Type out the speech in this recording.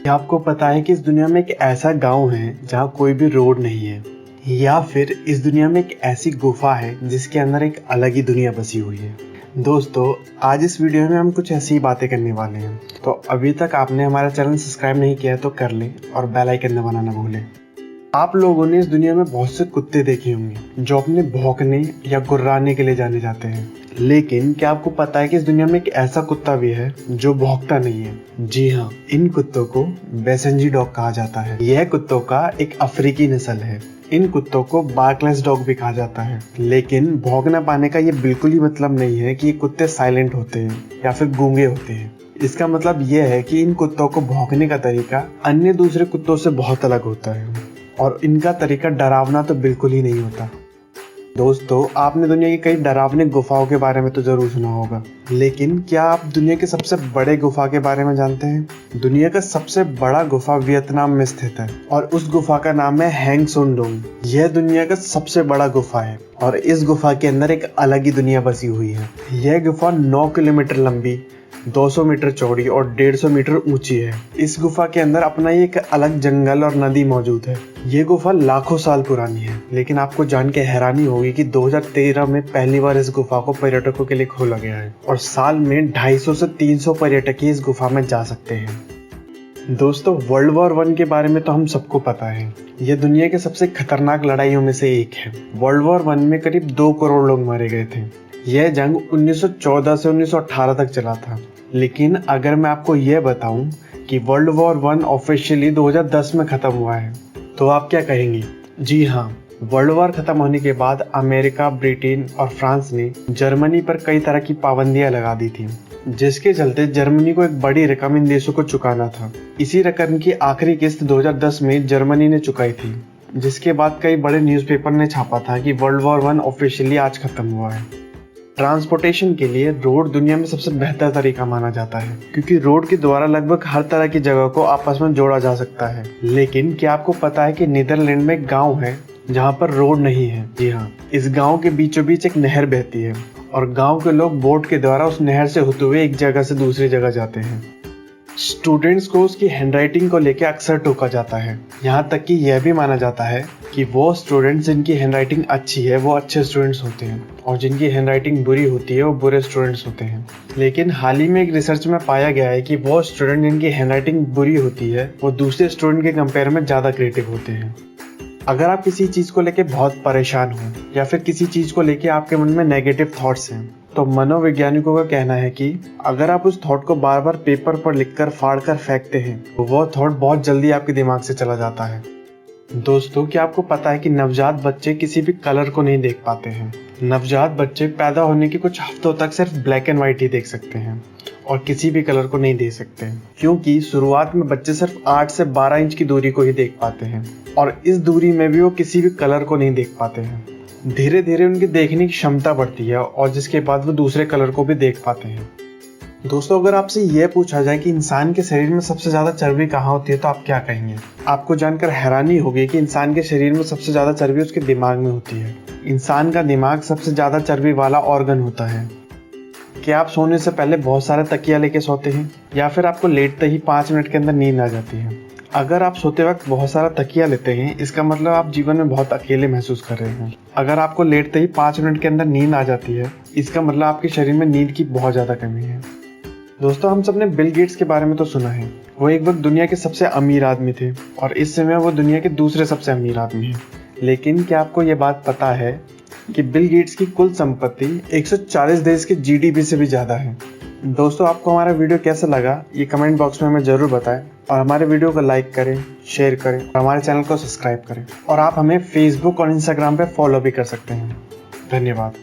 क्या आपको पता है कि इस दुनिया में एक ऐसा गांव है जहां कोई भी रोड नहीं है, या फिर इस दुनिया में एक ऐसी गुफा है जिसके अंदर एक अलग ही दुनिया बसी हुई है। दोस्तों, आज इस वीडियो में हम कुछ ऐसी ही बातें करने वाले हैं। तो अभी तक आपने हमारा चैनल सब्सक्राइब नहीं किया है तो कर लें और बेल आइकन दबाना ना भूलें। आप लोगों ने इस दुनिया में बहुत से कुत्ते देखे होंगे जो अपने भौंकने या गुर्राने के लिए जाने जाते हैं, लेकिन क्या आपको पता है कि इस दुनिया में एक ऐसा कुत्ता भी है जो भौंकता नहीं है? जी हाँ, इन कुत्तों को बेसेंजी डॉग कहा जाता है। यह कुत्तों का एक अफ्रीकी नस्ल है। इन कुत्तों को बार्कलेस डॉग भी कहा जाता है। लेकिन भौंक ना पाने का ये बिल्कुल ही मतलब नहीं है कि ये कुत्ते साइलेंट होते हैं या फिर गूंगे होते हैं। इसका मतलब यह है कि इन कुत्तों को भौंकने का तरीका अन्य दूसरे कुत्तों से बहुत अलग होता है और इनका तरीका डरावना तो बिल्कुल ही नहीं होता। दोस्तों, आपने दुनिया की कई डरावनी गुफाओं के बारे में तो जरूर सुना होगा, लेकिन क्या आप दुनिया के सबसे बड़े गुफा के बारे में जानते हैं? दुनिया का सबसे बड़ा गुफा वियतनाम में स्थित है और उस गुफा का नाम है हैंग सोन डोंग। यह दुनिया का सबसे बड़ा गुफा है और इस गुफा के अंदर एक अलग ही दुनिया बसी हुई है। यह गुफा 9 किलोमीटर लंबी, 200 मीटर चौड़ी और 150 मीटर ऊंची है। इस गुफा के अंदर अपना ही एक अलग जंगल और नदी मौजूद है। ये गुफा लाखों साल पुरानी है, लेकिन आपको जान के हैरानी होगी कि 2013 में पहली बार इस गुफा को पर्यटकों के लिए खोला गया है और साल में 250 से 300 पर्यटक ही इस गुफा में जा सकते हैं। दोस्तों, वर्ल्ड वॉर 1 के बारे में तो हम सबको पता है। यह दुनिया के सबसे खतरनाक लड़ाइयों में से एक है। वर्ल्ड वॉर 1 में करीब 2 करोड़ लोग मारे गए थे। यह जंग 1914 से 1918 तक चला था। लेकिन अगर मैं आपको यह बताऊं कि वर्ल्ड वॉर 1 ऑफिशियली 2010 में खत्म हुआ है, तो आप क्या कहेंगे? जी हाँ, वर्ल्ड वॉर खत्म होने के बाद अमेरिका, ब्रिटेन और फ्रांस ने जर्मनी पर कई तरह की पाबंदियां लगा दी थी, जिसके चलते जर्मनी को एक बड़ी रकम इन देशों को चुकाना था। इसी रकम की आखिरी किस्त 2010 में जर्मनी ने चुकाई थी, जिसके बाद कई बड़े न्यूज़पेपर ने छापा था कि वर्ल्ड वॉर 1 ऑफिशियली आज खत्म हुआ है। ट्रांसपोर्टेशन के लिए रोड दुनिया में सबसे बेहतर तरीका माना जाता है, क्योंकि रोड के द्वारा लगभग हर तरह की जगह को आपस में जोड़ा जा सकता है। लेकिन क्या आपको पता है कि नीदरलैंड में एक गांव है जहां पर रोड नहीं है? जी हाँ, इस गांव के बीचों बीच एक नहर बहती है और गांव के लोग बोट के द्वारा उस नहर से होते हुए एक जगह से दूसरी जगह जाते हैं। स्टूडेंट्स को उसकी हैंडराइटिंग को लेकर अक्सर टोका जाता है, यहाँ तक कि यह भी माना जाता है कि वो स्टूडेंट्स जिनकी हैंडराइटिंग अच्छी है वो अच्छे स्टूडेंट्स होते हैं और जिनकी हैंडराइटिंग बुरी होती है वो बुरे स्टूडेंट्स होते हैं। लेकिन हाल ही में एक रिसर्च में पाया गया है कि वो स्टूडेंट जिनकी हैंडराइटिंग बुरी होती है वो दूसरे स्टूडेंट के कंपेयर में ज़्यादा क्रिएटिव होते हैं। अगर आप किसी चीज़ को लेकर बहुत परेशान हो या फिर किसी चीज़ को लेकर आपके मन में नेगेटिव थॉट्स हैं, तो मनोवैज्ञानिकों का कहना है कि अगर आप उस थॉट को बार बार पेपर पर लिखकर फाड़ कर फेंकते हैं तो वह थॉट बहुत जल्दी आपके दिमाग से चला जाता है। दोस्तों, क्या आपको पता है कि नवजात बच्चे किसी भी कलर को नहीं देख पाते हैं? नवजात बच्चे पैदा होने के कुछ हफ्तों तक सिर्फ ब्लैक एंड व्हाइट ही देख सकते हैं और किसी भी कलर को नहीं देख सकते, क्योंकि शुरुआत में बच्चे सिर्फ 8 से 12 इंच की दूरी को ही देख पाते हैं और इस दूरी में भी वो किसी भी कलर को नहीं देख पाते हैं। धीरे धीरे उनकी देखने की क्षमता बढ़ती है और जिसके बाद वो दूसरे कलर को भी देख पाते हैं। दोस्तों, अगर आपसे यह पूछा जाए कि इंसान के शरीर में सबसे ज्यादा चर्बी कहाँ होती है, तो आप क्या कहेंगे? आपको जानकर हैरानी होगी कि इंसान के शरीर में सबसे ज्यादा चर्बी उसके दिमाग में होती है। इंसान का दिमाग सबसे ज्यादा चर्बी वाला ऑर्गन होता है। क्या आप सोने से पहले बहुत सारे तकिया लेके सोते हैं या फिर आपको लेटते ही 5 मिनट के अंदर नींद आ जाती है? अगर आप सोते वक्त बहुत सारा तकिया लेते हैं, इसका मतलब आप जीवन में बहुत अकेले महसूस कर रहे हैं। अगर आपको लेटते ही 5 मिनट के अंदर नींद आ जाती है, इसका मतलब आपके शरीर में नींद की बहुत ज़्यादा कमी है। दोस्तों, हम सबने बिल गेट्स के बारे में तो सुना है। वो एक वक्त दुनिया के सबसे अमीर आदमी थे और इस समय वो दुनिया के दूसरे सबसे अमीर आदमी हैं। लेकिन क्या आपको ये बात पता है कि बिल गेट्स की कुल संपत्ति 140 देश के जीडीपी से भी ज़्यादा है? दोस्तों, आपको हमारा वीडियो कैसा लगा ये कमेंट बॉक्स में हमें ज़रूर बताएं और हमारे वीडियो को लाइक करें, शेयर करें और हमारे चैनल को सब्सक्राइब करें। और आप हमें फेसबुक और इंस्टाग्राम पे फॉलो भी कर सकते हैं। धन्यवाद।